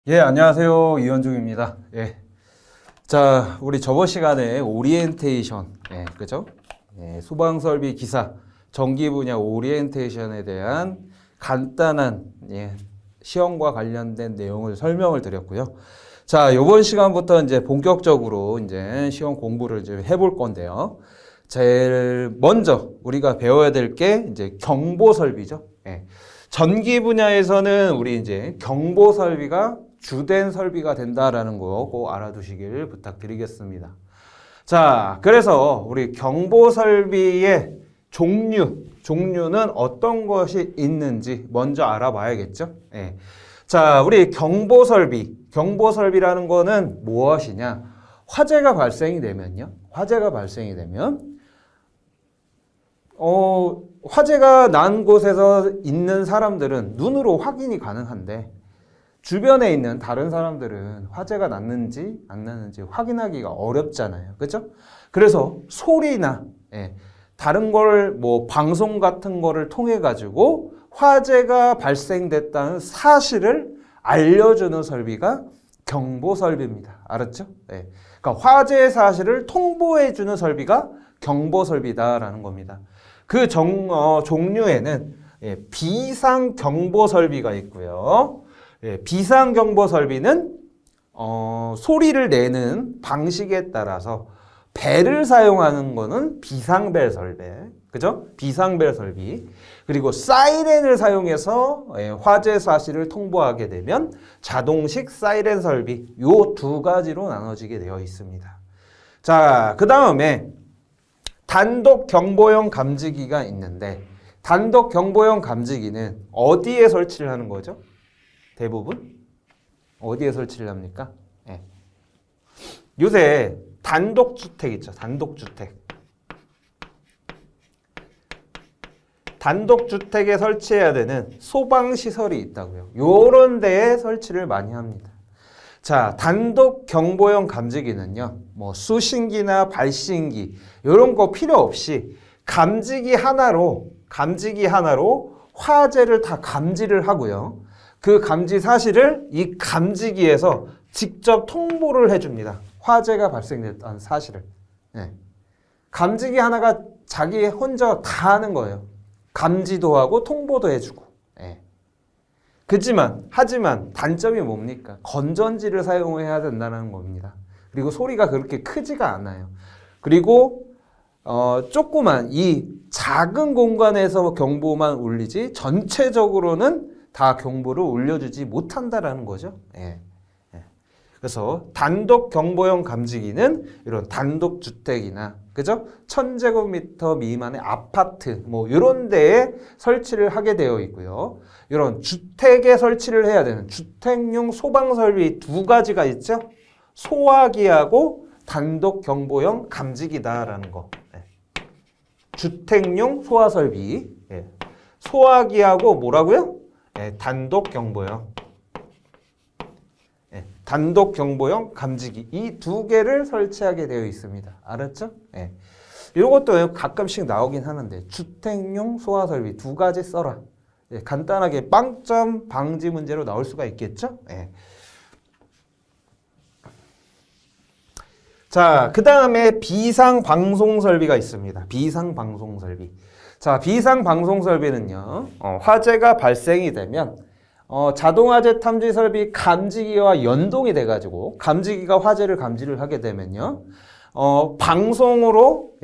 예, 안녕하세요. 이현중입니다. 예. 자, 우리 저번 시간에 오리엔테이션, 그죠? 소방 설비 기사, 전기 분야 오리엔테이션에 대한 간단한, 시험과 관련된 내용을 설명을 드렸고요. 자, 이번 시간부터 이제 본격적으로 이제 시험 공부를 이제 해볼 건데요. 제일 먼저 우리가 배워야 될 게 이제 경보 설비죠. 전기 분야에서는 우리 이제 경보 설비가 주된 설비가 된다라는 거 꼭 알아두시길 부탁드리겠습니다. 자, 그래서 우리 경보 설비의 종류는 어떤 것이 있는지 먼저 알아봐야겠죠? 자, 우리 경보 설비라는 거는 무엇이냐? 화재가 발생이 되면 화재가 난 곳에서 있는 사람들은 눈으로 확인이 가능한데 주변에 있는 다른 사람들은 화재가 났는지 안 났는지 확인하기가 어렵잖아요. 그죠? 그래서 소리나 다른 걸 뭐 방송 같은 거를 통해 가지고 화재가 발생됐다는 사실을 알려주는 설비가 경보 설비입니다. 알았죠? 그러니까 화재 사실을 통보해 주는 설비가 경보 설비다라는 겁니다. 그 종류에는 비상 경보 설비가 있고요. 비상 경보 설비는 소리를 내는 방식에 따라서 벨을 사용하는 거는 비상벨 설비, 그죠? 비상벨 설비. 그리고 사이렌을 사용해서 화재 사실을 통보하게 되면 자동식 사이렌 설비. 요 두 가지로 나눠지게 되어 있습니다. 자, 그 다음에 단독 경보용 감지기가 있는데 단독 경보용 감지기는 어디에 설치를 하는 거죠? 대부분 어디에 설치를 합니까? 요새 단독주택 있죠. 단독주택에 설치해야 되는 소방시설이 있다고요. 요런 데에 설치를 많이 합니다. 자, 단독 경보용 감지기는요, 뭐 수신기나 발신기 요런 거 필요 없이 감지기 하나로 화재를 다 감지를 하고요. 그 감지 사실을 이 감지기에서 직접 통보를 해줍니다. 화재가 발생됐다는 사실을. 감지기 하나가 자기 혼자 다 하는 거예요. 감지도 하고 통보도 해주고. 하지만 단점이 뭡니까? 건전지를 사용해야 된다는 겁니다. 그리고 소리가 그렇게 크지가 않아요. 그리고 조그만 이 작은 공간에서 경보만 울리지 전체적으로는 다 경보를 울려주지 못한다라는 거죠. 그래서 단독 경보용 감지기는 이런 단독 주택이나 그죠? 1000제곱미터 미만의 아파트 뭐 이런 데에 설치를 하게 되어 있고요. 이런 주택에 설치를 해야 되는 주택용 소방 설비 두 가지가 있죠. 소화기하고 단독 경보용 감지기다라는 거. 주택용 소화 설비. 소화기하고 뭐라고요? 단독 경보용. 단독 경보용 감지기 이 두 개를 설치하게 되어 있습니다. 알았죠? 이것도 가끔씩 나오긴 하는데 주택용 소화 설비 두 가지 써라. 간단하게 빵점 방지 문제로 나올 수가 있겠죠? 자, 그 다음에 비상 방송 설비가 있습니다. 비상 방송 설비. 자, 비상 방송 설비는요, 화재가 발생이 되면 자동화재 탐지 설비 감지기와 연동이 돼가지고 감지기가 화재를 감지를 하게 되면요, 방송으로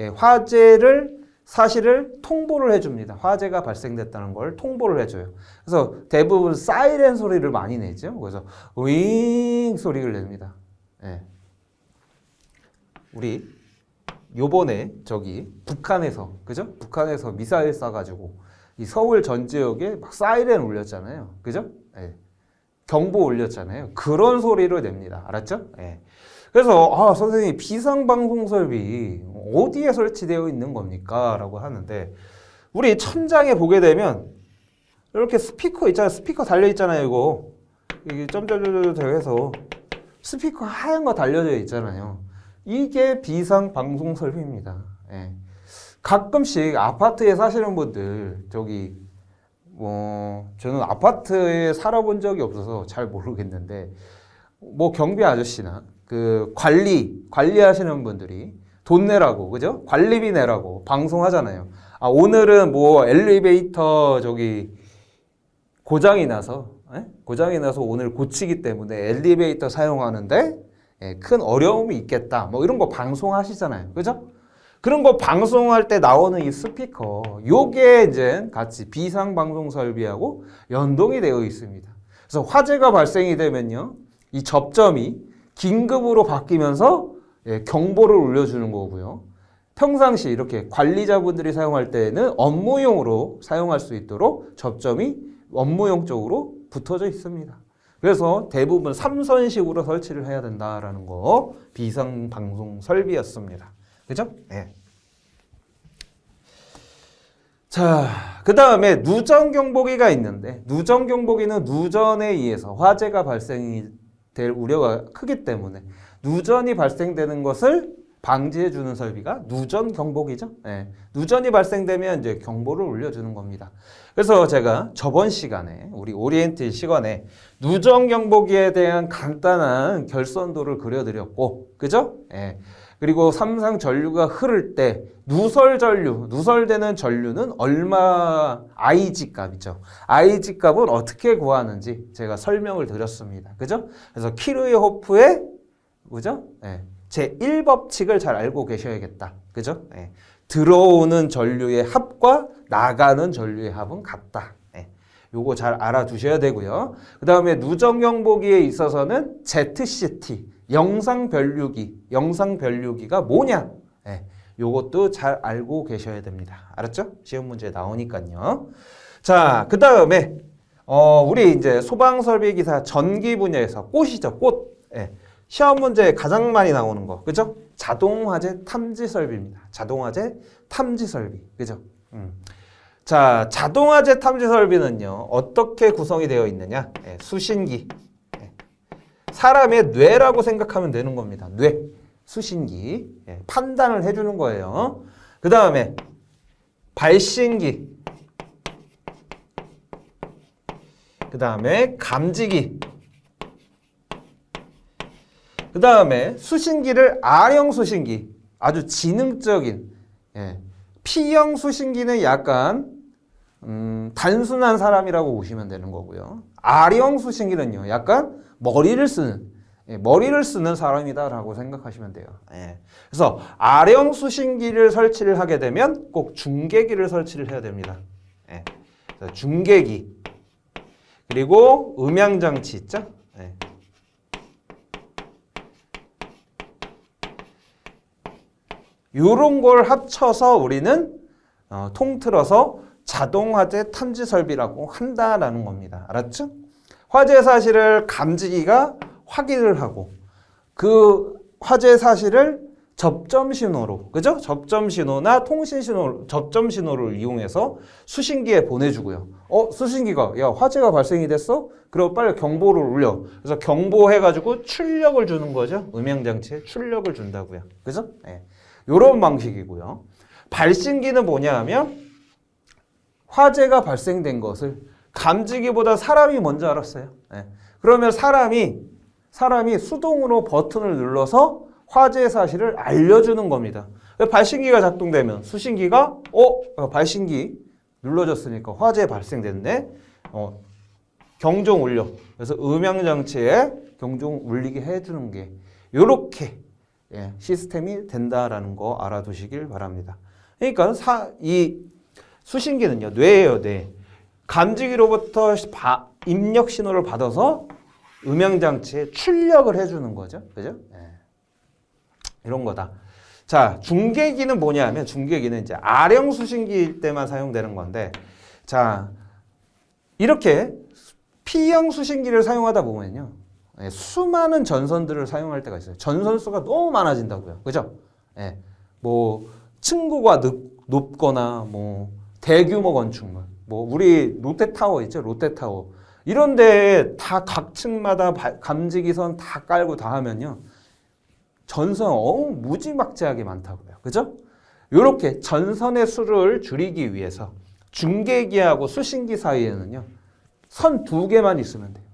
사실을 통보를 해줍니다. 화재가 발생됐다는 걸 통보를 해줘요. 그래서 대부분 사이렌 소리를 많이 내죠. 그래서 윙 소리를 냅니다. 우리 요번에 북한에서 그죠? 북한에서 미사일 쏴가지고 이 서울 전 지역에 막 사이렌 울렸잖아요. 그죠? 경보 울렸잖아요. 그런 소리를 냅니다. 알았죠? 그래서 선생님 비상방송 설비 어디에 설치되어 있는 겁니까? 라고 하는데 우리 천장에 보게 되면 이렇게 스피커 있잖아요. 스피커 달려 있잖아요. 이게 점점점점 해서 스피커 하얀 거 달려져 있잖아요. 이게 비상방송 설비입니다. 가끔씩 아파트에 사시는 분들 저는 아파트에 살아본 적이 없어서 잘 모르겠는데 뭐 경비 아저씨나 그 관리하시는 분들이 돈 내라고, 그죠? 관리비 내라고 방송하잖아요. 아, 오늘은 뭐 엘리베이터 고장이 나서 오늘 고치기 때문에 엘리베이터 사용하는데 큰 어려움이 있겠다. 뭐 이런 거 방송하시잖아요. 그죠? 그런 거 방송할 때 나오는 이 스피커, 요게 이제 같이 비상방송 설비하고 연동이 되어 있습니다. 그래서 화재가 발생이 되면요, 이 접점이 긴급으로 바뀌면서 경보를 울려주는 거고요. 평상시 이렇게 관리자분들이 사용할 때에는 업무용으로 사용할 수 있도록 접점이 업무용 쪽으로 붙어져 있습니다. 그래서 대부분 3선식으로 설치를 해야 된다라는 거 비상방송 설비였습니다. 그죠? 네. 자, 그 다음에 누전 경보기가 있는데, 누전 경보기는 누전에 의해서 화재가 발생이 될 우려가 크기 때문에 누전이 발생되는 것을 방지해주는 설비가 누전 경보기죠. 네. 누전이 발생되면 이제 경보를 울려주는 겁니다. 그래서 제가 저번 시간에, 우리 오리엔트 시간에 누전 경보기에 대한 간단한 결선도를 그려드렸고, 그죠? 네. 그리고 삼상 전류가 흐를 때 누설되는 전류는 얼마 IG 값이죠. IG 값은 어떻게 구하는지 제가 설명을 드렸습니다. 그죠? 그래서 키르호프의 그죠? 네. 제 1법칙을 잘 알고 계셔야겠다. 그죠? 네. 들어오는 전류의 합과 나가는 전류의 합은 같다. 네. 요거 잘 알아두셔야 되고요. 그 다음에 누전 경보기에 있어서는 ZCT 영상 변류기가 뭐냐? 네, 요것도 잘 알고 계셔야 됩니다. 알았죠? 시험 문제 나오니까요. 자, 그 다음에 우리 이제 소방설비 기사 전기 분야에서 꽃이죠, 꽃. 네, 시험 문제에 가장 많이 나오는 거, 그죠? 자동화재 탐지 설비입니다. 자동화재 탐지 설비, 그죠? 자, 자동화재 탐지 설비는요, 어떻게 구성이 되어 있느냐? 네, 수신기. 사람의 뇌라고 생각하면 되는 겁니다. 뇌, 수신기, 판단을 해주는 거예요. 그 다음에 발신기, 그 다음에 감지기, 그 다음에 수신기를 R형 수신기, 아주 지능적인, P형 수신기는 약간 단순한 사람이라고 보시면 되는 거고요. R형 수신기는요, 약간 머리를 쓰는 사람이다라고 생각하시면 돼요. 그래서 R형 수신기를 설치를 하게 되면 꼭 중계기를 설치를 해야 됩니다. 그래서 중계기, 그리고 음향장치 있죠? 이런 걸 합쳐서 우리는 통틀어서 자동화재 탐지 설비라고 한다라는 겁니다. 알았죠? 화재 사실을 감지기가 확인을 하고 그 화재 사실을 접점 신호로, 그죠? 접점 신호나 통신 신호, 접점 신호를 이용해서 수신기에 보내주고요. 수신기가 야, 화재가 발생이 됐어? 그럼 빨리 경보를 울려. 그래서 경보해가지고 출력을 주는 거죠. 음향장치에 출력을 준다고요. 그죠? 요런 방식이고요. 발신기는 뭐냐 하면 화재가 발생된 것을 감지기보다 사람이 먼저 알았어요. 그러면 사람이 수동으로 버튼을 눌러서 화재 사실을 알려주는 겁니다. 발신기가 작동되면 수신기가 발신기 눌러졌으니까 화재 발생됐네. 경종 울려. 그래서 음향장치에 경종 울리게 해주는 게 이렇게 시스템이 된다라는 거 알아두시길 바랍니다. 그러니까 이 수신기는요, 뇌예요, 뇌. 감지기로부터 입력 신호를 받아서 음향장치에 출력을 해주는 거죠. 그죠? 이런 거다. 자, 중계기는 뭐냐 하면 중계기는 이제 R형 수신기일 때만 사용되는 건데, 자, 이렇게 P형 수신기를 사용하다 보면요, 수많은 전선들을 사용할 때가 있어요. 전선수가 너무 많아진다고요. 그죠? 뭐, 층고가 높거나, 뭐, 대규모 건축물. 뭐, 우리 롯데타워 있죠? 롯데타워. 이런 데 다 각 층마다 감지기선 다 깔고 다 하면요. 전선 무지막지하게 많다고요. 그죠? 요렇게 전선의 수를 줄이기 위해서 중계기하고 수신기 사이에는요. 선 2개만 있으면 돼요.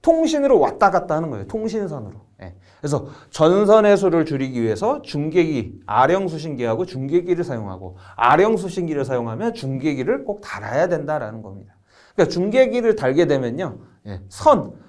통신으로 왔다 갔다 하는 거예요. 통신선으로. 예. 그래서 전선의 수를 줄이기 위해서 중계기, R형 수신기하고 중계기를 사용하고 R형 수신기를 사용하면 중계기를 꼭 달아야 된다라는 겁니다. 그러니까 중계기를 달게 되면요. 예.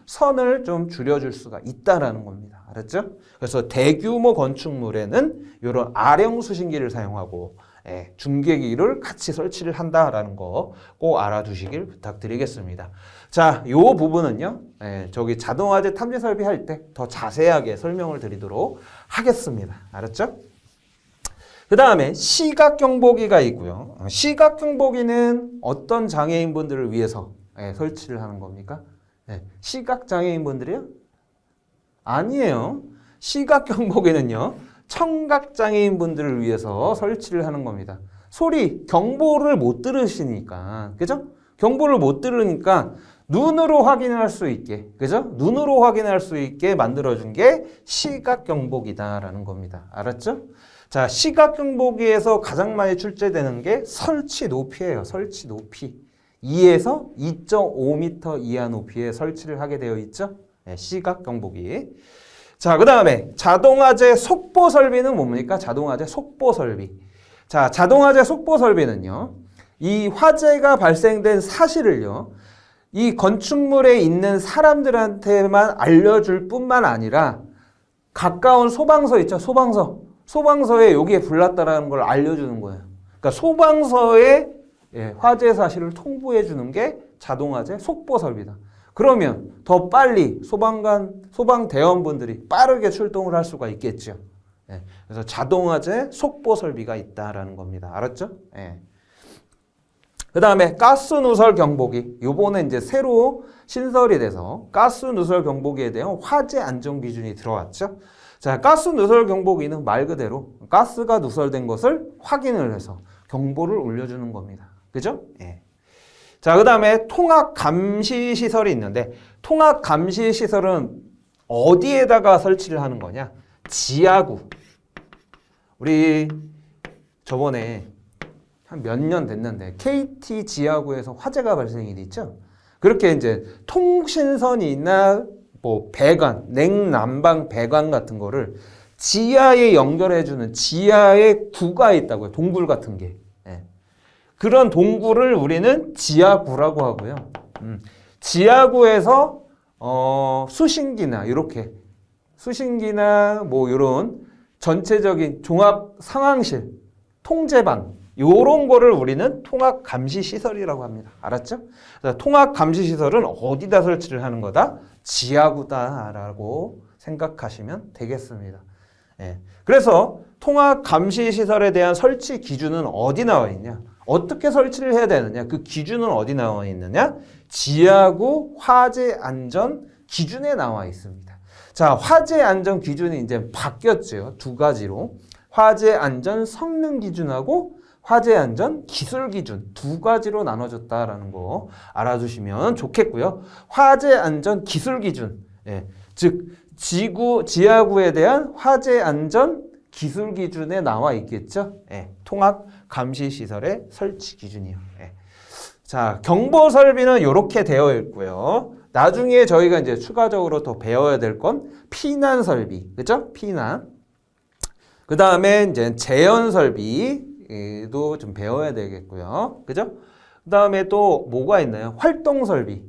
선을 좀 줄여줄 수가 있다라는 겁니다. 알았죠? 그래서 대규모 건축물에는 이런 R형 수신기를 사용하고 예, 중계기를 같이 설치를 한다라는 거 꼭 알아두시길 부탁드리겠습니다. 자, 이 부분은요, 예, 저기 자동화재 탐지 설비 할 때 더 자세하게 설명을 드리도록 하겠습니다. 알았죠? 그 다음에 시각 경보기가 있고요. 시각 경보기는 어떤 장애인분들을 위해서 예, 설치를 하는 겁니까? 예, 시각 장애인분들이요? 아니에요. 시각 경보기는요. 청각장애인분들을 위해서 설치를 하는 겁니다. 경보를 못 들으시니까, 그죠? 경보를 못 들으니까 눈으로 확인할 수 있게, 그죠? 눈으로 확인할 수 있게 만들어준 게 시각경보기다라는 겁니다. 알았죠? 자, 시각경보기에서 가장 많이 출제되는 게 설치 높이예요. 설치 높이. 2에서 2.5m 이하 높이에 설치를 하게 되어 있죠? 네, 시각경보기. 자, 그 다음에 자동화재 속보 설비는 뭡니까? 자동화재 속보 설비. 자, 자동화재 속보 설비는요. 이 화재가 발생된 사실을요. 이 건축물에 있는 사람들한테만 알려줄 뿐만 아니라 가까운 소방서 있죠? 소방서에 여기에 불났다라는 걸 알려주는 거예요. 그러니까 소방서에 화재 사실을 통보해 주는 게 자동화재 속보 설비다. 그러면 더 빨리 소방대원분들이 빠르게 출동을 할 수가 있겠죠. 예, 그래서 자동화재 속보 설비가 있다라는 겁니다. 알았죠? 예. 그 다음에 가스 누설 경보기. 요번에 이제 새로 신설이 돼서 가스 누설 경보기에 대한 화재 안전 기준이 들어왔죠. 자, 가스 누설 경보기는 말 그대로 가스가 누설된 것을 확인을 해서 경보를 울려주는 겁니다. 그죠? 예. 자, 그 다음에 통합 감시 시설이 있는데 통합 감시 시설은 어디에다가 설치를 하는 거냐? 지하구. 우리 저번에 한 몇 년 됐는데 KT 지하구에서 화재가 발생이 됐죠. 그렇게 이제 통신선이나 뭐 배관, 냉난방 배관 같은 거를 지하에 연결해주는 지하에 구가 있다고요. 동굴 같은 게. 그런 동굴을 우리는 지하구라고 하고요. 지하구에서 수신기나 뭐 이런 전체적인 종합 상황실, 통제방 요런 거를 우리는 통합 감시 시설이라고 합니다. 알았죠? 통합 감시 시설은 어디다 설치를 하는 거다? 지하구다라고 생각하시면 되겠습니다. 예. 그래서 통합 감시 시설에 대한 설치 기준은 어디 나와 있냐? 어떻게 설치를 해야 되느냐? 그 기준은 어디 나와 있느냐? 지하구 화재 안전 기준에 나와 있습니다. 자, 화재 안전 기준이 이제 바뀌었죠. 2가지로. 화재 안전 성능 기준하고 화재 안전 기술 기준 2가지로 나눠졌다라는 거 알아두시면 좋겠고요. 화재 안전 기술 기준, 예, 즉 지하구에 대한 화재 안전 기술 기준에 나와 있겠죠. 예, 통합 감시 시설의 설치 기준이요. 예. 자, 경보 설비는 이렇게 되어 있고요. 나중에 저희가 이제 추가적으로 더 배워야 될 건 피난 설비, 그죠? 피난. 그 다음에 이제 재현 설비도 좀 배워야 되겠고요, 그죠? 그 다음에 또 뭐가 있나요? 활동 설비.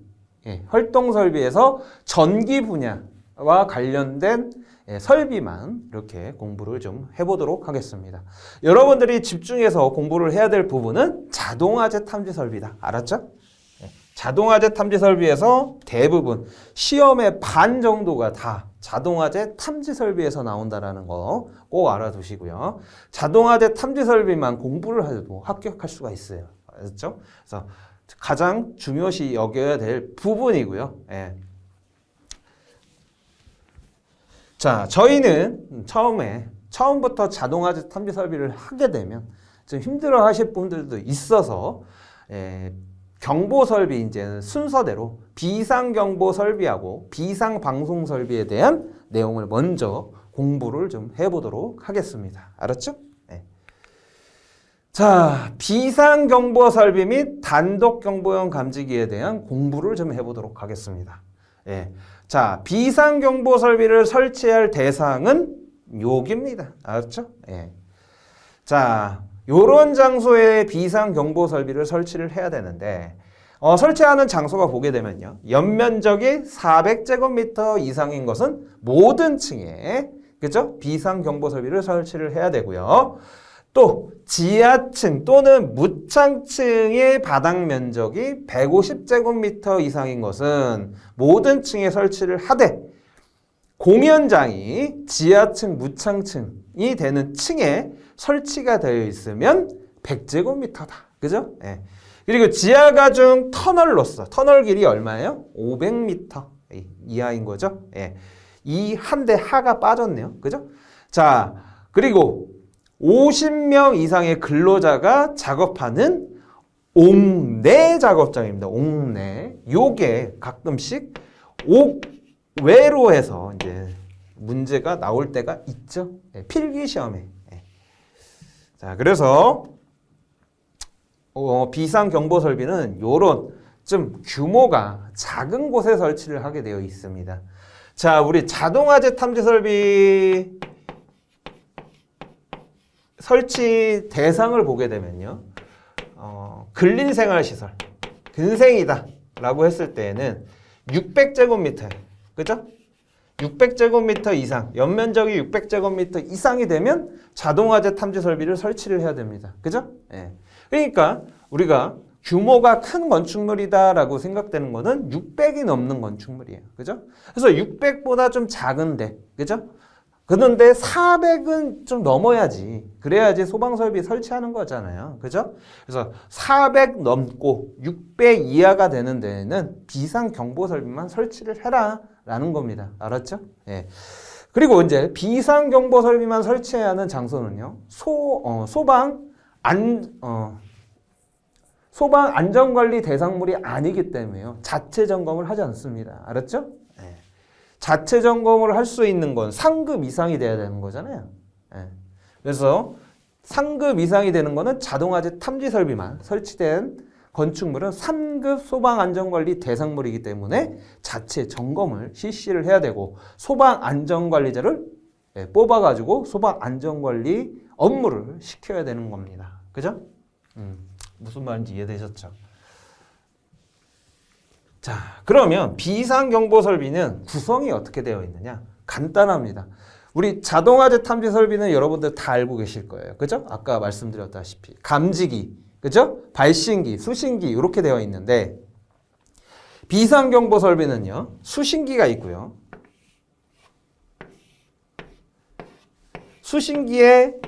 예, 활동 설비에서 전기 분야와 관련된 설비만 이렇게 공부를 좀 해보도록 하겠습니다. 여러분들이 집중해서 공부를 해야 될 부분은 자동화재 탐지 설비다. 알았죠? 자동화재 탐지 설비에서 대부분 시험의 반 정도가 다 자동화재 탐지 설비에서 나온다는 거 꼭 알아두시고요. 자동화재 탐지 설비만 공부를 해도 합격할 수가 있어요. 알았죠? 그래서 가장 중요시 여겨야 될 부분이고요. 예. 자, 저희는 처음부터 자동화재 탐지 설비를 하게 되면 좀 힘들어 하실 분들도 있어서 경보 설비 이제는 순서대로 비상경보 설비하고 비상방송 설비에 대한 내용을 먼저 공부를 좀 해보도록 하겠습니다. 알았죠? 네. 자, 비상경보 설비 및 단독경보용 감지기에 대한 공부를 좀 해보도록 하겠습니다. 예. 자, 비상경보 설비를 설치할 대상은 여기입니다. 알았죠? 예. 자, 요런 장소에 비상경보 설비를 설치를 해야 되는데, 설치하는 장소가 보게 되면요. 연면적이 400제곱미터 이상인 것은 모든 층에, 그죠? 비상경보 설비를 설치를 해야 되고요. 또 지하층 또는 무창층의 바닥 면적이 150제곱미터 이상인 것은 모든 층에 설치를 하되 공연장이 지하층, 무창층이 되는 층에 설치가 되어 있으면 100제곱미터다. 그죠? 예. 그리고 지하가중 터널로서 터널 길이 얼마예요? 500m 이하인 거죠. 예. 이 한 대 하가 빠졌네요. 그죠? 자, 그리고 50명 이상의 근로자가 작업하는 옥내 작업장입니다. 옥내. 요게 가끔씩 옥외로 해서 이제 문제가 나올 때가 있죠. 네, 필기 시험에. 네. 자, 그래서 비상경보 설비는 요런 좀 규모가 작은 곳에 설치를 하게 되어 있습니다. 자, 우리 자동화재 탐지 설비 설치 대상을 보게 되면요. 근린생활시설, 근생이다 라고 했을 때에는 600제곱미터, 그죠? 600제곱미터 이상, 연면적이 600제곱미터 이상이 되면 자동화재 탐지 설비를 설치를 해야 됩니다. 그죠? 예. 그러니까 우리가 규모가 큰 건축물이다 라고 생각되는 거는 600이 넘는 건축물이에요. 그죠? 그래서 600보다 좀 작은데, 그죠? 그런데 400은 좀 넘어야지. 그래야지 소방설비 설치하는 거잖아요. 그죠? 그래서 400 넘고 600 이하가 되는 데에는 비상경보설비만 설치를 해라 라는 겁니다. 알았죠? 예. 그리고 이제 비상경보설비만 설치해야 하는 장소는요. 소방 안전관리 대상물이 아니기 때문에요. 자체 점검을 하지 않습니다. 알았죠? 예. 자체 점검을 할 수 있는 건 상급 이상이 돼야 되는 거잖아요. 예. 그래서 상급 이상이 되는 거는 자동화재 탐지 설비만 설치된 건축물은 3급 소방안전관리 대상물이기 때문에 자체 점검을 실시를 해야 되고 소방안전관리자를 뽑아가지고 소방안전관리 업무를 시켜야 되는 겁니다. 그죠? 무슨 말인지 이해되셨죠? 자, 그러면 비상경보 설비는 구성이 어떻게 되어 있느냐? 간단합니다. 우리 자동화재 탐지 설비는 여러분들 다 알고 계실 거예요. 그죠? 아까 말씀드렸다시피 감지기, 그죠? 발신기, 수신기 이렇게 되어 있는데 비상경보 설비는요. 수신기가 있고요. 수신기의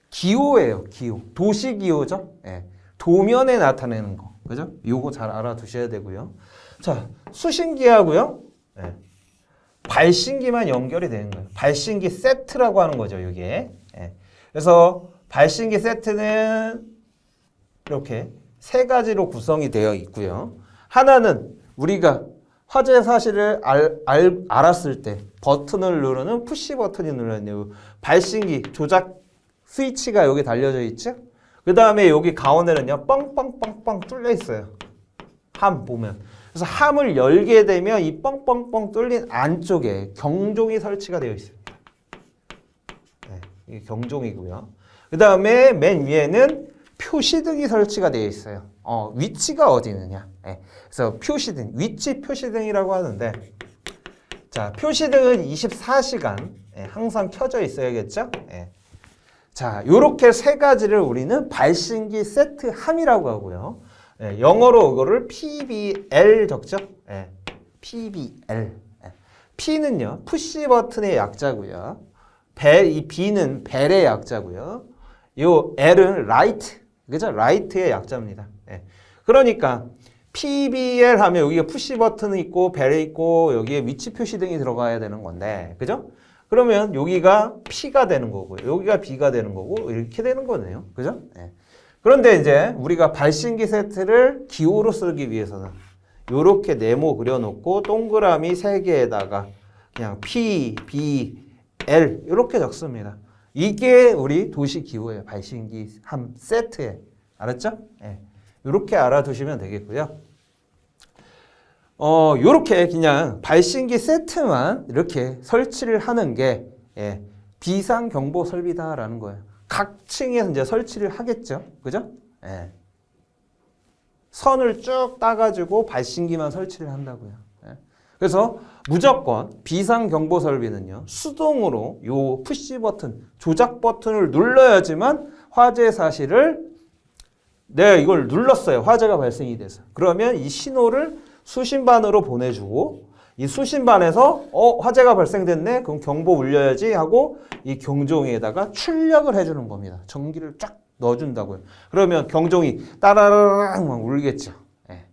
기호예요. 기호. 도시기호죠. 예. 도면에 나타내는 거. 그죠? 요거 잘 알아두셔야 되고요. 자, 수신기하고요. 예. 발신기만 연결이 되는 거예요. 발신기 세트라고 하는 거죠, 이게. 예. 그래서 발신기 세트는 이렇게 세 가지로 구성이 되어 있고요. 하나는 우리가 화재 사실을 알았을 때 버튼을 누르는 푸시 버튼이 눌러있네요. 발신기 조작 스위치가 여기 달려져 있죠? 그 다음에 여기 가운데는요, 뻥뻥뻥뻥 뚫려 있어요. 함 보면. 그래서 함을 열게 되면 이 뻥뻥뻥 뚫린 안쪽에 경종이 설치가 되어 있습니다. 네, 이게 경종이고요. 그 다음에 맨 위에는 표시등이 설치가 되어 있어요. 위치가 어디 있느냐. 네, 그래서 표시등, 위치 표시등이라고 하는데, 자, 표시등은 24시간 항상 켜져 있어야겠죠? 네. 자, 요렇게 세 가지를 우리는 발신기 세트 함이라고 하고요. 예, 영어로 이거를 PBL 적죠? 예, PBL. 예. P는요, 푸시 버튼의 약자고요. 이 B는 벨의 약자고요. 요 L은 라이트, 그죠? 라이트의 약자입니다. 예. 그러니까 PBL 하면 여기가 푸시 버튼이 있고 벨이 있고 여기에 위치 표시 등이 들어가야 되는 건데, 그죠? 그러면 여기가 P가 되는 거고요. 여기가 B가 되는 거고 이렇게 되는 거네요. 그죠? 네. 그런데 이제 우리가 발신기 세트를 기호로 쓰기 위해서는 이렇게 네모 그려놓고 동그라미 3개에다가 그냥 P, B, L 이렇게 적습니다. 이게 우리 도시기후의 발신기함 세트에 알았죠? 예. 이렇게 알아두시면 되겠고요. 요렇게 그냥 발신기 세트만 이렇게 설치를 하는 게 예, 비상경보 설비다라는 거예요. 각 층에서 이제 설치를 하겠죠. 그죠? 예. 선을 쭉 따가지고 발신기만 설치를 한다고요. 예. 그래서 무조건 비상경보 설비는요, 수동으로 요 푸시 버튼, 조작 버튼을 눌러야지만 화재 사실을 내가 이걸 눌렀어요. 화재가 발생이 돼서. 그러면 이 신호를 수신반으로 보내주고 이 수신반에서 화재가 발생됐네? 그럼 경보 울려야지 하고 이 경종에다가 출력을 해주는 겁니다. 전기를 쫙 넣어준다고요. 그러면 경종이 따라라랑 막 울겠죠. 예.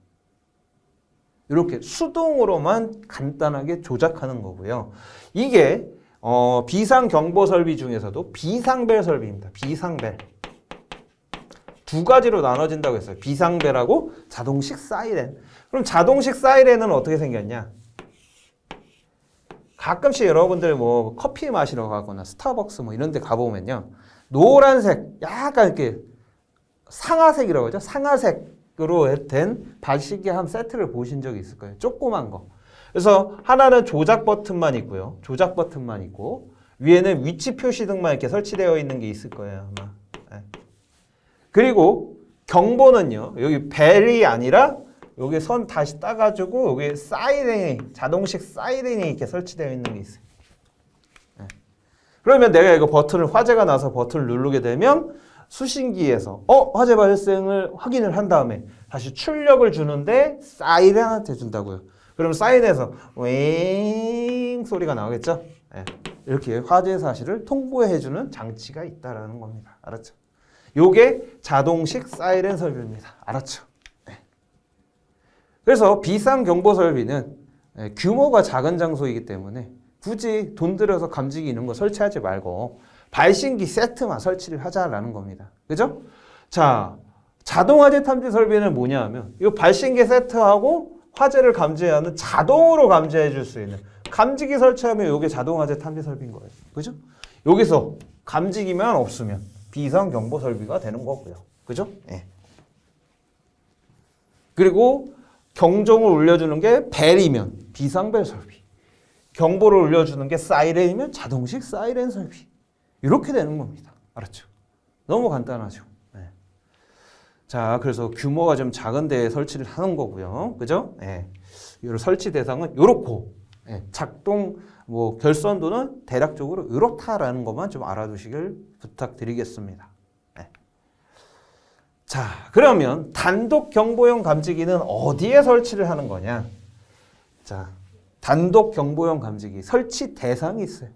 이렇게 수동으로만 간단하게 조작하는 거고요. 이게 비상경보 설비 중에서도 비상벨 설비입니다. 비상벨. 두 가지로 나눠진다고 했어요. 비상벨하고 자동식 사이렌. 그럼 자동식 사이렌은 어떻게 생겼냐? 가끔씩 여러분들 뭐 커피 마시러 가거나 스타벅스 뭐 이런 데 가보면요. 노란색, 약간 이렇게 상아색이라고 하죠. 상아색으로 된 발신기함 세트를 보신 적이 있을 거예요. 조그만 거. 그래서 하나는 조작 버튼만 있고요. 조작 버튼만 있고 위에는 위치 표시 등만 이렇게 설치되어 있는 게 있을 거예요. 아마. 네. 그리고 경보는요. 여기 벨이 아니라 여기 선 다시 따가지고 여기 사이렌이 자동식 사이렌이 이렇게 설치되어 있는 게 있어요. 네. 그러면 내가 이거 버튼을 화재가 나서 버튼을 누르게 되면 수신기에서 화재 발생을 확인을 한 다음에 다시 출력을 주는데 사이렌한테 준다고요. 그럼 사이렌에서 윙 소리가 나오겠죠? 네. 이렇게 화재 사실을 통보해주는 장치가 있다라는 겁니다. 알았죠? 요게 자동식 사이렌 설비입니다. 알았죠? 네. 그래서 비상경보 설비는 규모가 작은 장소이기 때문에 굳이 돈 들여서 감지기 이런 거 설치하지 말고 발신기 세트만 설치를 하자라는 겁니다. 그죠? 자, 자동화재 탐지 설비는 뭐냐 하면 이 발신기 세트하고 화재를 감지하는 자동으로 감지해 줄 수 있는 감지기 설치하면 이게 자동화재 탐지 설비인 거예요. 그죠? 여기서 감지기만 없으면 비상경보 설비가 되는 거고요. 그죠? 예. 그리고 경종을 울려주는 게 벨이면 비상벨 설비. 경보를 울려주는 게 사이렌이면 자동식 사이렌 설비. 이렇게 되는 겁니다. 알았죠? 너무 간단하죠? 네. 자, 그래서 규모가 좀 작은 데에 설치를 하는 거고요. 그죠? 예. 이 설치 대상은 요렇고, 예. 작동, 결선도는 대략적으로 이렇다라는 것만 좀 알아두시길 부탁드리겠습니다. 네. 자, 그러면 단독 경보용 감지기는 어디에 설치를 하는 거냐? 자, 단독 경보용 감지기 설치 대상이 있어요.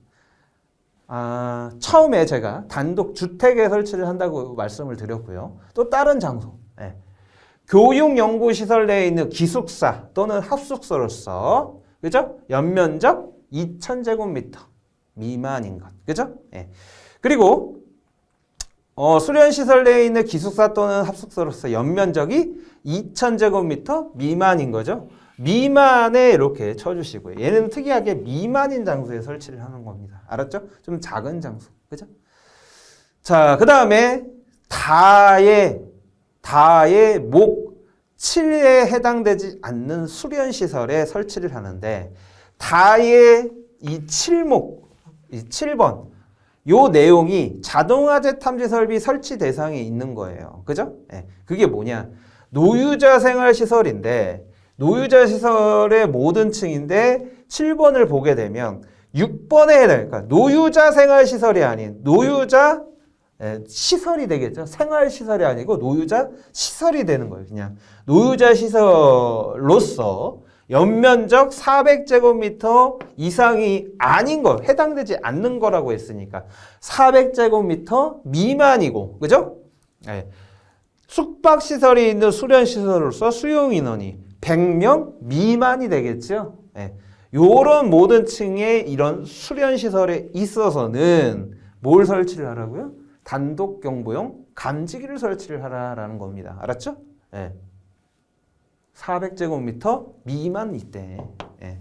처음에 제가 단독 주택에 설치를 한다고 말씀을 드렸고요. 또 다른 장소, 네. 교육연구시설 내에 있는 기숙사 또는 합숙소로서, 그죠? 연면적 2000제곱미터 미만인 것, 그죠? 네. 그리고 수련시설 내에 있는 기숙사 또는 합숙소로서 연면적이 2000제곱미터 미만인 거죠. 미만에 이렇게 쳐주시고요. 얘는 특이하게 미만인 장소에 설치를 하는 겁니다. 알았죠? 좀 작은 장소. 그죠? 자, 그 다음에 다의 목 7에 해당되지 않는 수련시설에 설치를 하는데 다의 이 7목, 이 7번 요 내용이 자동화재 탐지 설비 설치 대상에 있는 거예요. 그죠? 네. 그게 뭐냐? 노유자 생활시설인데 노유자 시설의 모든 층인데 7번을 보게 되면 6번에 해당하니까 노유자 생활시설이 아닌 노유자 시설이 되겠죠. 생활시설이 아니고 노유자 시설이 되는 거예요. 그냥 노유자 시설로서 연면적 400제곱미터 이상이 아닌 거, 해당되지 않는 거라고 했으니까 400제곱미터 미만이고, 그죠? 네. 숙박시설이 있는 수련시설로서 수용인원이 100명 미만이 되겠죠. 네. 요런 모든 층의 이런 수련시설에 있어서는 뭘 설치를 하라고요? 단독 경보용 감지기를 설치를 하라라는 겁니다. 알았죠? 네. 400제곱미터 미만 이때. 네.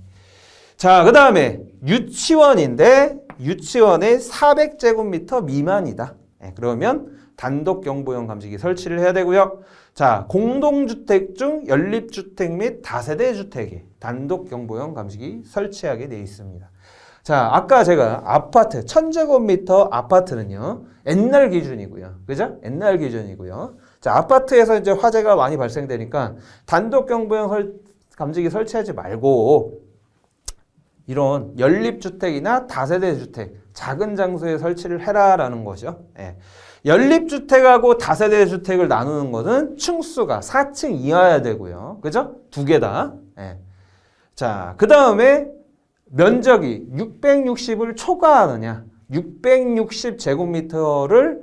자, 그 다음에 유치원인데 유치원의 400제곱미터 미만이다. 그러면 단독 경보용 감지기 설치를 해야 되고요. 자, 공동주택 중 연립주택 및 다세대 주택에 단독 경보용 감지기 설치하게 되어 있습니다. 자, 아까 제가 아파트, 1000제곱미터 아파트는요, 옛날 기준이고요. 그죠? 옛날 기준이고요. 자, 아파트에서 이제 화재가 많이 발생되니까 단독 경보용 감지기 설치하지 말고 이런 연립주택이나 다세대 주택, 작은 장소에 설치를 해라라는 거죠. 예. 연립주택하고 다세대 주택을 나누는 것은 층수가 4층 이하여야 되고요. 그죠? 두 개 다. 예. 자, 그 다음에 면적이 660을 초과하느냐, 660제곱미터를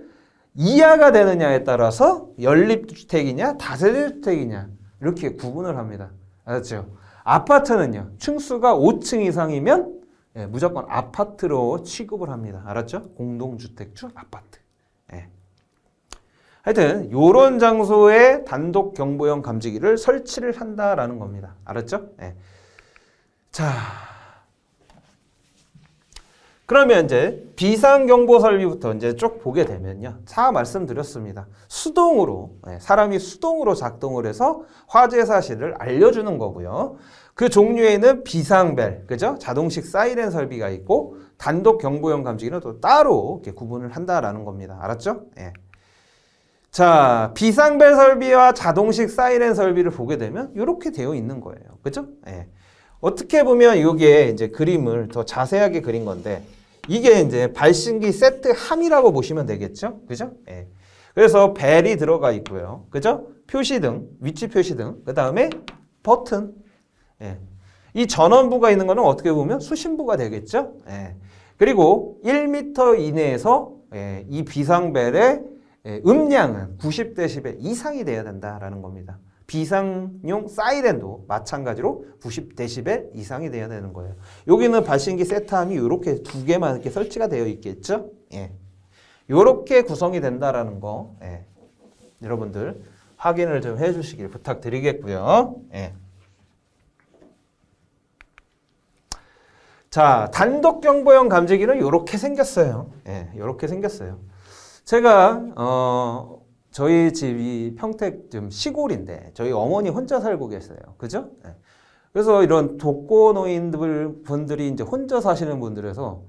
이하가 되느냐에 따라서 연립주택이냐, 다세대 주택이냐, 이렇게 구분을 합니다. 알았죠? 아파트는요, 층수가 5층 이상이면 무조건 아파트로 취급을 합니다. 알았죠? 공동주택 중 아파트. 예. 하여튼 요런 장소에 단독 경보용 감지기를 설치를 한다라는 겁니다. 알았죠? 예. 자, 그러면 이제 비상경보 설비부터 이제 쭉 보게 되면요. 다 말씀드렸습니다. 수동으로, 사람이 수동으로 작동을 해서 화재 사실을 알려주는 거고요. 그 종류에는 비상벨, 그죠? 자동식 사이렌 설비가 있고 단독 경보용 감지기는 또 따로 이렇게 구분을 한다라는 겁니다. 알았죠? 예. 자, 비상벨 설비와 자동식 사이렌 설비를 보게 되면 이렇게 되어 있는 거예요. 그죠? 예. 어떻게 보면 이게 이제 그림을 더 자세하게 그린 건데 이게 이제 발신기 세트 함이라고 보시면 되겠죠? 그죠? 예. 그래서 벨이 들어가 있고요. 그죠? 표시등, 위치 표시등, 그 다음에 버튼. 예. 이 전원부가 있는 거는 어떻게 보면 수신부가 되겠죠? 예. 그리고 1m 이내에서 이 비상벨의 음량은 90dB 이상이 돼야 된다라는 겁니다. 비상용 사이렌도 마찬가지로 90dB 이상이 돼야 되는 거예요. 여기는 발신기 세트함이 이렇게 두 개만 이렇게 설치가 되어 있겠죠? 예. 이렇게 구성이 된다라는 거, 예. 여러분들 확인을 좀 해주시길 부탁드리겠고요. 예. 자, 단독 경보용 감지기는 이렇게 생겼어요. 예, 이렇게 생겼어요. 제가 저희 집이 평택 좀 시골인데 저희 어머니 혼자 살고 계세요. 그죠? 네. 그래서 이런 독거노인들 분들이 이제 혼자 사시는 분들에서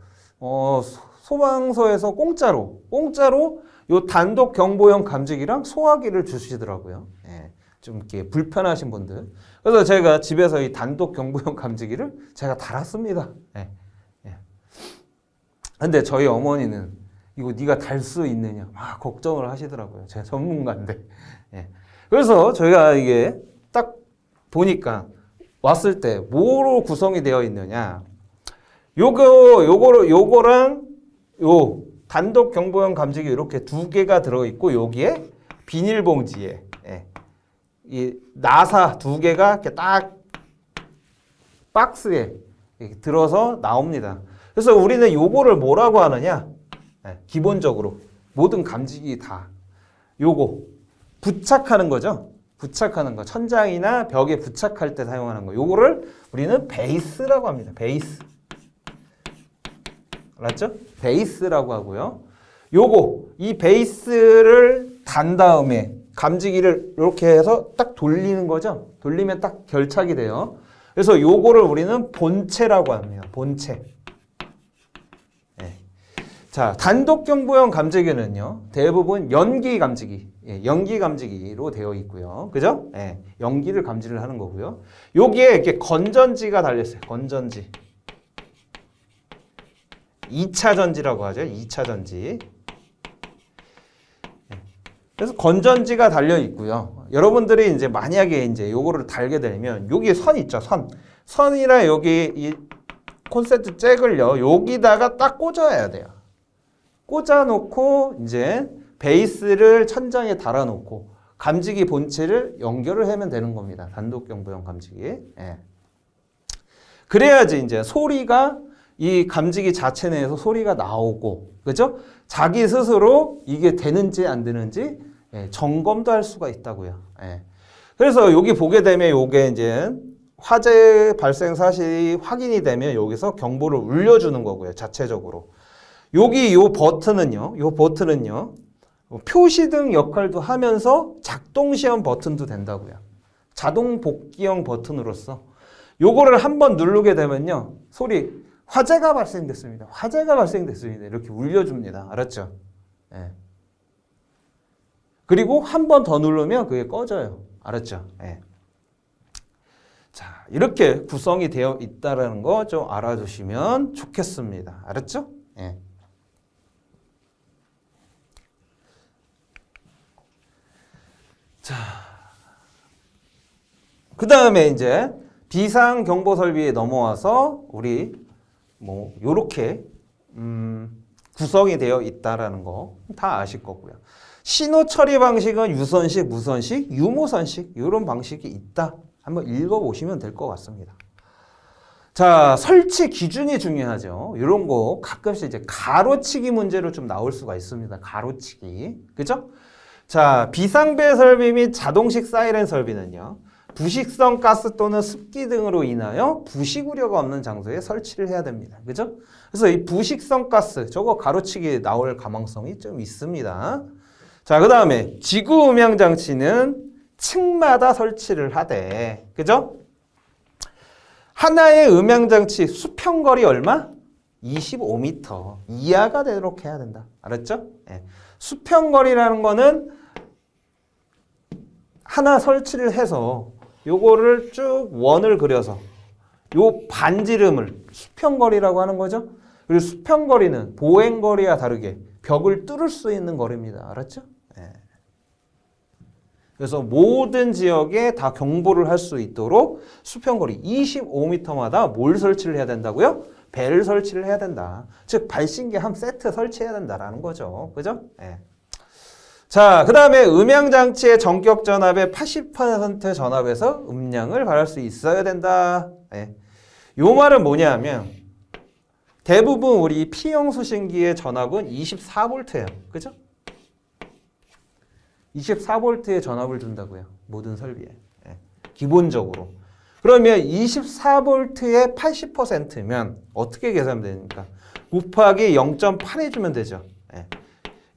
소방서에서 공짜로 요 단독 경보용 감지기랑 소화기를 주시더라고요. 네. 좀 이렇게 불편하신 분들. 그래서 제가 집에서 이 단독 경보용 감지기를 제가 달았습니다. 네. 네. 근데 저희 어머니는 이거 네가 달 수 있느냐 막 걱정을 하시더라고요. 제가 전문가인데. 예. 그래서 저희가 이게 딱 보니까 왔을 때 뭐로 구성이 되어 있느냐. 요거랑 요 단독 경보용 감지기 이렇게 두 개가 들어있고 여기에 비닐봉지에 이 나사 두 개가 이렇게 딱 박스에 이렇게 들어서 나옵니다. 그래서 우리는 요거를 뭐라고 하느냐? 기본적으로 모든 감지기 다 요거 부착하는 거죠. 부착하는 거. 천장이나 벽에 부착할 때 사용하는 거. 요거를 우리는 베이스라고 합니다. 베이스. 알았죠? 베이스라고 하고요. 요거 이 베이스를 단 다음에 감지기를 이렇게 해서 딱 돌리는 거죠. 돌리면 딱 결착이 돼요. 그래서 요거를 우리는 본체라고 합니다. 본체. 자, 단독 경보용 감지기는요, 대부분 연기 감지기, 연기 감지기로 되어 있고요. 그죠? 연기를 감지를 하는 거고요. 여기에 이렇게 건전지가 달렸어요. 건전지. 2차 전지라고 하죠. 2차 전지. 그래서 건전지가 달려 있고요. 여러분들이 이제 만약에 이제 요거를 달게 되면 여기 선 있죠. 선이랑 여기 이 콘센트 잭을요. 여기다가 딱 꽂아야 돼요. 꽂아놓고 이제 베이스를 천장에 달아놓고 감지기 본체를 연결을 하면 되는 겁니다. 단독 경보용 감지기. 예. 그래야지 이제 소리가 이 감지기 자체 내에서 소리가 나오고, 그죠? 자기 스스로 이게 되는지 안 되는지 점검도 할 수가 있다고요. 예. 그래서 여기 보게 되면 요게 이제 화재 발생 사실이 확인이 되면 여기서 경보를 울려주는 거고요. 자체적으로. 여기 요 버튼은요. 표시등 역할도 하면서 작동 시험 버튼도 된다고요. 자동 복귀형 버튼으로서 요거를 한번 누르게 되면요. 소리 화재가 발생됐습니다. 화재가 발생됐습니다. 이렇게 울려줍니다. 알았죠? 예. 그리고 한 번 더 누르면 그게 꺼져요. 알았죠? 예. 자, 이렇게 구성이 되어 있다는 거 좀 알아두시면 좋겠습니다. 알았죠? 예. 자, 그 다음에 이제 비상경보 설비에 넘어와서 우리 뭐 요렇게 구성이 되어 있다라는 거 다 아실 거고요. 신호 처리 방식은 유선식, 무선식, 유무선식 이런 방식이 있다. 한번 읽어보시면 될 것 같습니다. 자, 설치 기준이 중요하죠. 이런 거 가끔씩 이제 가로치기 문제로 좀 나올 수가 있습니다. 가로치기. 그죠? 자, 비상배 설비 및 자동식 사이렌 설비는요. 부식성 가스 또는 습기 등으로 인하여 부식 우려가 없는 장소에 설치를 해야 됩니다. 그죠? 그래서 이 부식성 가스, 저거 가로치기 나올 가망성이 좀 있습니다. 자, 그 다음에 지구 음향 장치는 층마다 설치를 하되, 그죠? 하나의 음향 장치 수평거리 얼마? 25m 이하가 되도록 해야 된다. 알았죠? 예. 수평거리라는 거는 하나 설치를 해서 요거를 쭉 원을 그려서 요 반지름을 수평거리라고 하는 거죠. 그리고 수평거리는 보행거리와 다르게 벽을 뚫을 수 있는 거리입니다. 알았죠? 네. 그래서 모든 지역에 다 경보를 할 수 있도록 수평거리 25m마다 뭘 설치를 해야 된다고요? 배를 설치를 해야 된다. 즉 발신기 한 세트 설치해야 된다라는 거죠. 그죠? 네. 자, 그 다음에 음향장치의 전격 전압의 80% 전압에서 음량을 발할 수 있어야 된다. 네. 요 말은 뭐냐면 대부분 우리 P형 수신기의 전압은 24V예요. 그죠? 24V의 전압을 준다고요. 모든 설비에. 네. 기본적으로. 그러면 24V의 80%면 어떻게 계산됩니까? 곱하기 0.8 해주면 되죠. 네.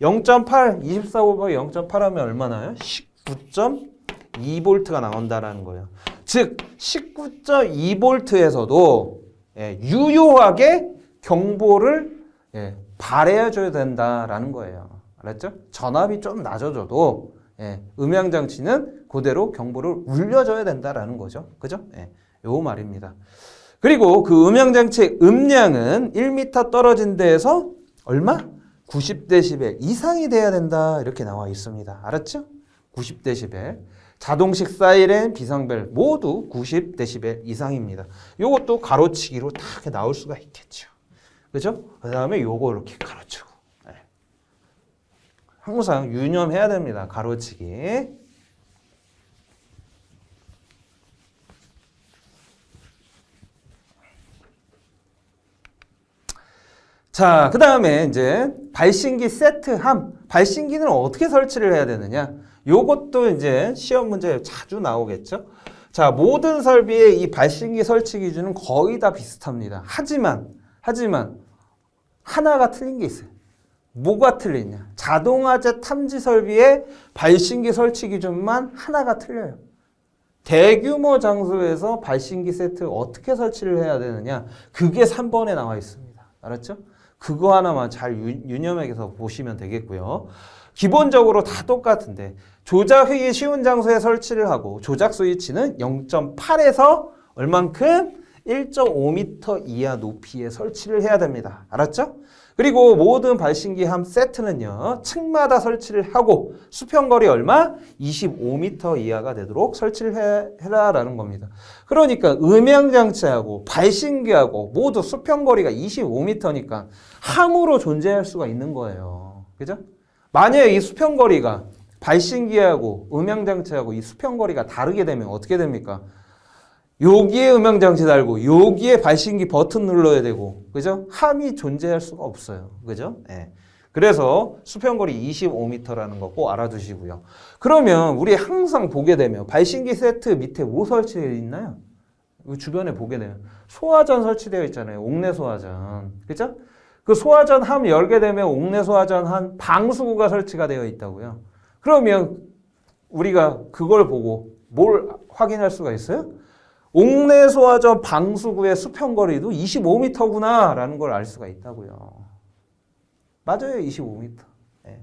0.8, 24V 0.8 하면 얼마나요? 19.2V가 나온다는 거예요. 즉 19.2V에서도 유효하게 경보를 발해줘야 된다라는 거예요. 알았죠? 전압이 좀 낮아져도 음향장치는 그대로 경보를 울려줘야 된다라는 거죠. 그죠? 요 말입니다. 그리고 그 음향장치의 음량은 1m 떨어진 데에서 얼마? 90dB 이상이 돼야 된다. 이렇게 나와 있습니다. 알았죠? 90dB. 자동식 사이렌, 비상벨 모두 90dB 이상입니다. 요것도 가로치기로 다 나올 수가 있겠죠. 그죠? 그 다음에 요거 이렇게 가로치고. 네. 항상 유념해야 됩니다. 가로치기. 자, 그 다음에 이제 발신기 세트함. 발신기는 어떻게 설치를 해야 되느냐? 요것도 이제 시험 문제에 자주 나오겠죠? 자, 모든 설비의 이 발신기 설치 기준은 거의 다 비슷합니다. 하지만 하나가 틀린 게 있어요. 뭐가 틀리냐? 자동화재 탐지 설비의 발신기 설치 기준만 하나가 틀려요. 대규모 장소에서 발신기 세트 어떻게 설치를 해야 되느냐? 그게 3번에 나와 있습니다. 알았죠? 그거 하나만 잘 유념해서 보시면 되겠고요. 기본적으로 다 똑같은데 조작하기 쉬운 장소에 설치를 하고 조작 스위치는 0.8에서 얼만큼? 1.5m 이하 높이에 설치를 해야 됩니다. 알았죠? 그리고 모든 발신기 함 세트는요. 층마다 설치를 하고 수평거리 얼마? 25m 이하가 되도록 설치를 해라라는 겁니다. 그러니까 음향장치하고 발신기하고 모두 수평거리가 25m니까 함으로 존재할 수가 있는 거예요. 그죠? 만약에 이 수평거리가 발신기하고 음향장치하고 이 수평거리가 다르게 되면 어떻게 됩니까? 여기에 음향장치 달고 여기에 발신기 버튼 눌러야 되고, 그죠? 함이 존재할 수가 없어요. 그죠? 예. 그래서 수평거리 25m라는 거 꼭 알아두시고요. 그러면 우리 항상 보게 되면 발신기 세트 밑에 뭐 설치되어 있나요? 주변에 보게 되면 소화전 설치되어 있잖아요. 옥내 소화전. 그죠? 그 소화전 함 열게 되면 옥내 소화전 한 방수구가 설치가 되어 있다고요. 그러면 우리가 그걸 보고 뭘 확인할 수가 있어요? 옥내 소화전 방수구의 수평거리도 25m구나 라는 걸 알 수가 있다고요. 맞아요. 25m. 네.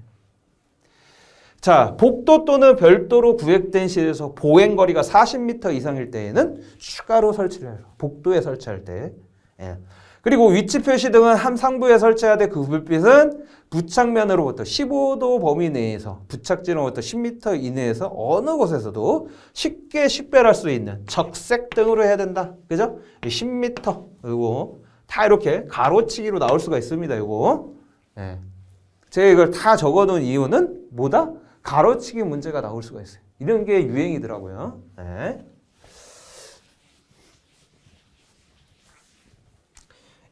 자, 복도 또는 별도로 구획된 실에서 보행거리가 40m 이상일 때에는 추가로 설치를 해요. 복도에 설치할 때. 예. 그리고 위치 표시 등은 함상부에 설치해야 돼. 그 불빛은 부착면으로부터 15도 범위 내에서 부착지로부터 10m 이내에서 어느 곳에서도 쉽게 식별할 수 있는 적색 등으로 해야 된다. 그죠? 10m. 이거 다 이렇게 가로치기로 나올 수가 있습니다. 이거. 예. 제가 이걸 다 적어놓은 이유는 뭐다? 가로치기 문제가 나올 수가 있어요. 이런 게 유행이더라고요. 네.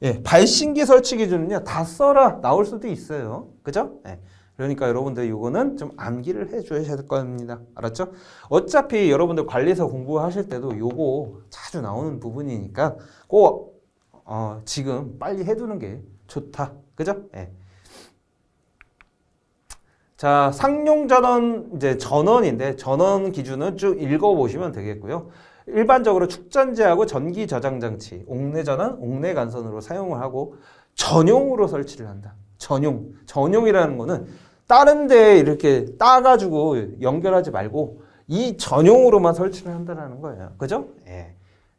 예, 발신기 설치 기준은요, 다 써라 나올 수도 있어요. 그죠? 예. 그러니까 여러분들 이거는 좀 암기를 해 주셔야 될 겁니다. 알았죠? 어차피 여러분들 관리서 공부하실 때도 요거 자주 나오는 부분이니까 꼭 지금 빨리 해두는 게 좋다. 그죠? 예. 자, 상용 전원, 이제 전원인데, 전원 기준은 쭉 읽어보시면 되겠고요. 일반적으로 축전지하고 전기 저장 장치, 옥내 전원, 옥내 간선으로 사용을 하고, 전용으로 설치를 한다. 전용. 전용이라는 거는 다른 데에 이렇게 따가지고 연결하지 말고, 이 전용으로만 설치를 한다는 거예요. 그죠? 예.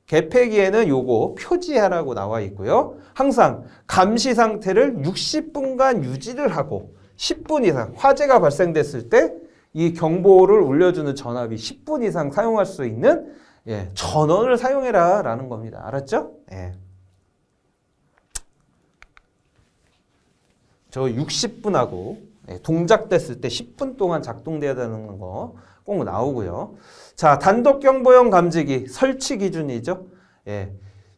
개폐기에는 요거 표지하라고 나와 있고요. 항상 감시 상태를 60분간 유지를 하고, 10분 이상 화재가 발생됐을 때 이 경보를 울려주는 전압이 10분 이상 사용할 수 있는 전원을 사용해라 라는 겁니다. 알았죠? 예. 저 60분하고 동작됐을 때 10분 동안 작동돼야 되는 거 꼭 나오고요. 자, 단독 경보용 감지기 설치 기준이죠. 예.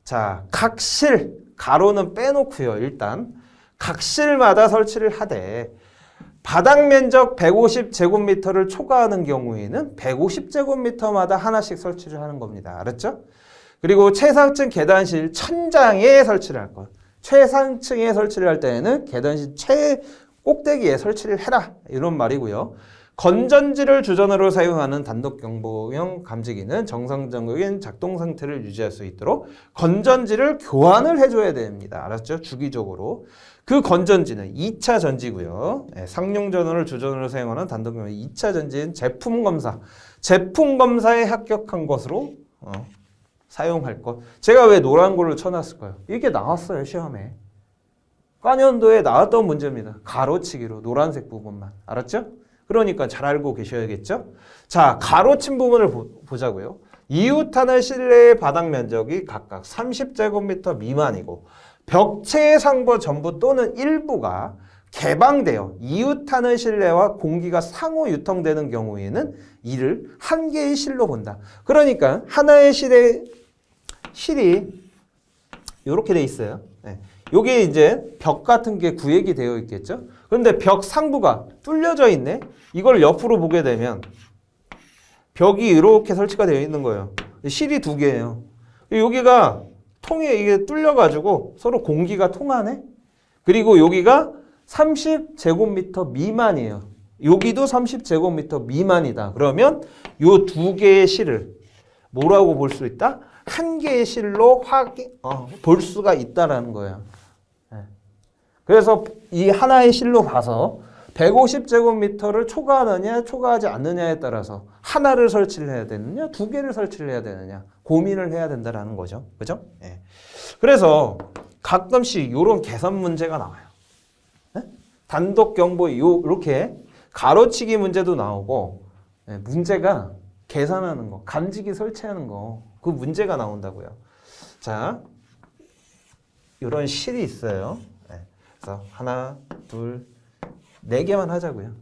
자, 각 실 가로는 빼놓고요. 일단 각 실마다 설치를 하되 바닥 면적 150제곱미터를 초과하는 경우에는 150제곱미터마다 하나씩 설치를 하는 겁니다. 알았죠? 그리고 최상층 계단실 천장에 설치를 할 것. 최상층에 설치를 할 때에는 계단실 최꼭대기에 설치를 해라. 이런 말이고요. 건전지를 주전으로 사용하는 단독 경보용 감지기는 정상적인 작동 상태를 유지할 수 있도록 건전지를 교환을 해줘야 됩니다. 알았죠? 주기적으로. 그 건전지는 2차 전지고요. 상용 전원을 주전으로 사용하는 단독 경보 2차 전지는 제품 검사. 제품 검사에 합격한 것으로 사용할 것. 제가 왜 노란 걸로 쳐놨을까요? 이게 나왔어요, 시험에. 과년도에 나왔던 문제입니다. 가로치기로 노란색 부분만. 알았죠? 그러니까 잘 알고 계셔야겠죠? 자, 가로친 부분을 보자고요. 이웃하는 실내의 바닥 면적이 각각 30제곱미터 미만이고 벽체 상부 전부 또는 일부가 개방되어 이웃하는 실내와 공기가 상호 유통되는 경우에는 이를 한 개의 실로 본다. 그러니까 하나의 실이 이렇게 돼 있어요. 네. 여기 이제 벽 같은 게 구획이 되어 있겠죠. 그런데 벽 상부가 뚫려져 있네. 이걸 옆으로 보게 되면 벽이 이렇게 설치가 되어 있는 거예요. 실이 두 개예요. 여기가 통에 이게 뚫려가지고 서로 공기가 통하네. 그리고 여기가 30제곱미터 미만이에요. 여기도 30제곱미터 미만이다. 그러면 요 두 개의 실을 뭐라고 볼 수 있다? 한 개의 실로 볼 수가 있다라는 거예요. 그래서 이 하나의 실로 봐서 150제곱미터를 초과하느냐 초과하지 않느냐에 따라서 하나를 설치를 해야 되느냐 두 개를 설치를 해야 되느냐 고민을 해야 된다는 거죠. 그죠? 예. 그래서 가끔씩 이런 계산 문제가 나와요. 예? 단독 경보 이렇게 가로치기 문제도 나오고 문제가 계산하는 거, 감지기 설치하는 거 그 문제가 나온다고요. 자, 이런 실이 있어요. 그래서 하나, 둘, 네 개만 하자고요.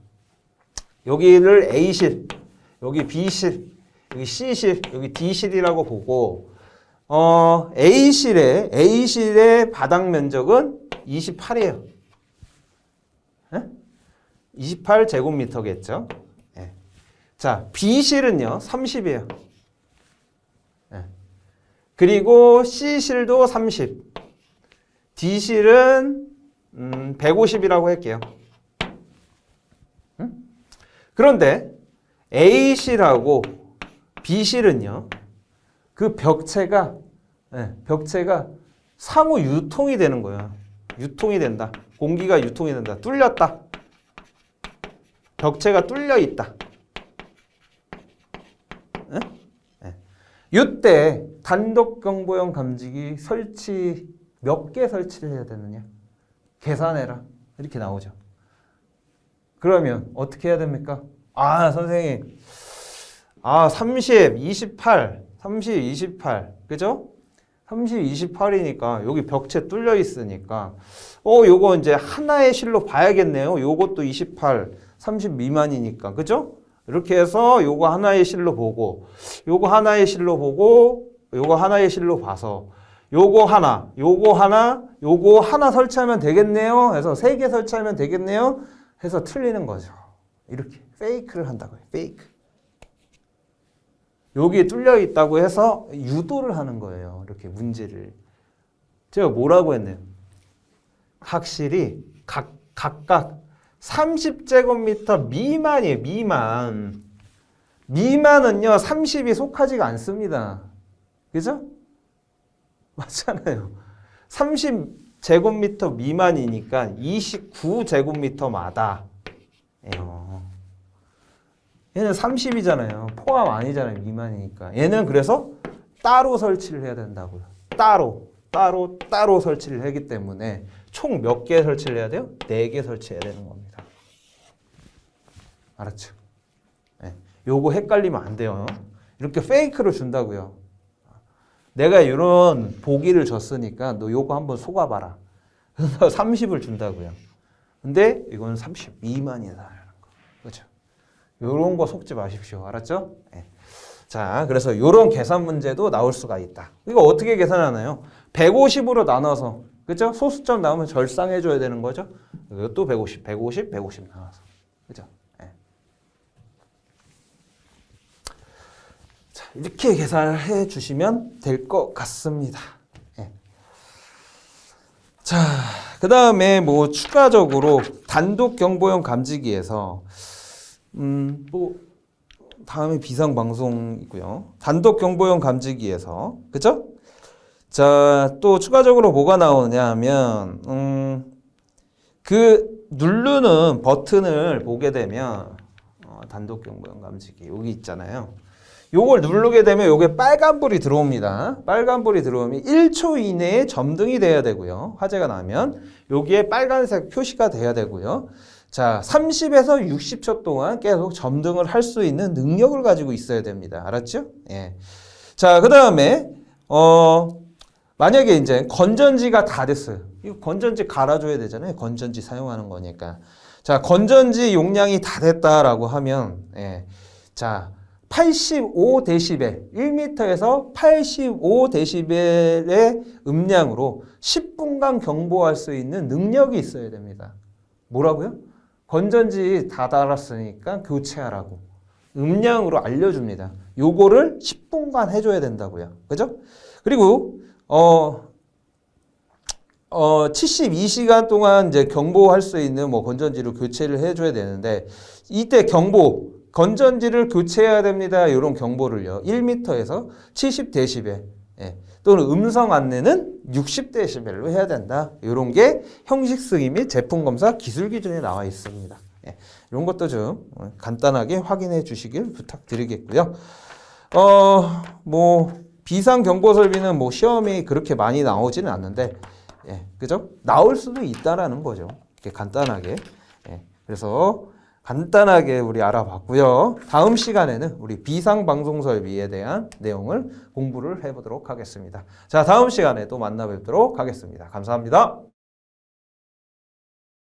여기를 A실, 여기 B실, 여기 C실, 여기 D실이라고 보고 A실의 바닥 면적은 28이에요. 28제곱미터겠죠. 자, B실은요 30이에요. 그리고 C실도 30. D실은 150이라고 할게요. 응? 그런데 A실하고 B실은요. 그 벽체가 상호 유통이 되는 거야. 유통이 된다. 공기가 유통이 된다. 뚫렸다. 벽체가 뚫려 있다. 응? 이때 단독 경보용 감지기 설치 몇 개 설치를 해야 되느냐? 계산해라. 이렇게 나오죠. 그러면 어떻게 해야 됩니까? 선생님. 30, 28. 그죠? 30, 28이니까 여기 벽체 뚫려 있으니까 요거 이제 하나의 실로 봐야겠네요. 요것도 28, 30 미만이니까. 그죠? 이렇게 해서 요거 하나의 실로 보고 요거 하나의 실로 보고 요거 하나의 실로 봐서 요거 하나 설치하면 되겠네요. 해서 3개 설치하면 되겠네요. 해서 틀리는 거죠. 이렇게 페이크를 한다고요. 페이크. 여기에 뚫려 있다고 해서 유도를 하는 거예요. 이렇게 문제를. 제가 뭐라고 했네요. 확실히 각각 30제곱미터 미만이에요. 미만은요 30이 속하지가 않습니다. 그죠? 맞잖아요. 30제곱미터 미만이니까 29제곱미터마다 얘는 30이잖아요. 포함 아니잖아요. 미만이니까. 얘는 그래서 따로 설치를 해야 된다고요. 따로 설치를 하기 때문에 총 몇 개 설치를 해야 돼요? 4개 설치해야 되는 겁니다. 알았죠? 네. 요거 헷갈리면 안 돼요. 이렇게 페이크를 준다고요. 내가 이런 보기를 줬으니까 너 요거 한번 속아봐라. 30을 준다고요. 근데 이건 30 미만이다. 그렇죠? 요런 거 속지 마십시오. 알았죠? 네. 자, 그래서 요런 계산 문제도 나올 수가 있다. 이거 어떻게 계산하나요? 150으로 나눠서, 그죠? 소수점 나오면 절상해 줘야 되는 거죠? 이것도 150 나눠서. 그죠? 네. 자, 이렇게 계산을 해 주시면 될 것 같습니다. 네. 자, 그 다음에 뭐 추가적으로 단독 경보용 감지기에서 다음에 비상방송이고요. 단독 경보용 감지기에서, 그죠? 자, 또 추가적으로 뭐가 나오냐 하면, 그 누르는 버튼을 보게 되면, 단독 경보용 감지기, 여기 있잖아요. 요걸 누르게 되면 요게 빨간불이 들어옵니다. 빨간불이 들어오면 1초 이내에 점등이 돼야 되고요. 화재가 나면 여기에 빨간색 표시가 돼야 되고요. 자, 30에서 60초 동안 계속 점등을 할 수 있는 능력을 가지고 있어야 됩니다. 알았죠? 예. 자, 그 다음에, 만약에 이제 건전지가 다 됐어요. 이거 건전지 갈아줘야 되잖아요. 건전지 사용하는 거니까. 자, 건전지 용량이 다 됐다라고 하면, 자, 85데시벨, 1m에서 85데시벨의 음량으로 10분간 경보할 수 있는 능력이 있어야 됩니다. 뭐라고요? 건전지 다 달았으니까 교체하라고 음량으로 알려줍니다. 요거를 10분간 해줘야 된다고요. 그죠? 그리고 72시간 동안 이제 경보할 수 있는 뭐 건전지를 교체를 해줘야 되는데 이때 건전지를 교체해야 됩니다. 이런 경보를요. 1m에서 70데시벨. 또는 음성 안내는 60데시벨로 해야 된다. 이런 게 형식 승인 및 제품 검사 기술 기준에 나와 있습니다. 이런 것도 좀 간단하게 확인해 주시길 부탁드리겠고요. 뭐 비상 경보 설비는 뭐 시험이 그렇게 많이 나오지는 않는데, 그죠? 나올 수도 있다라는 거죠. 이렇게 간단하게. 그래서 간단하게 우리 알아봤고요. 다음 시간에는 우리 비상방송 설비에 대한 내용을 공부를 해보도록 하겠습니다. 자, 다음 시간에 또 만나 뵙도록 하겠습니다. 감사합니다.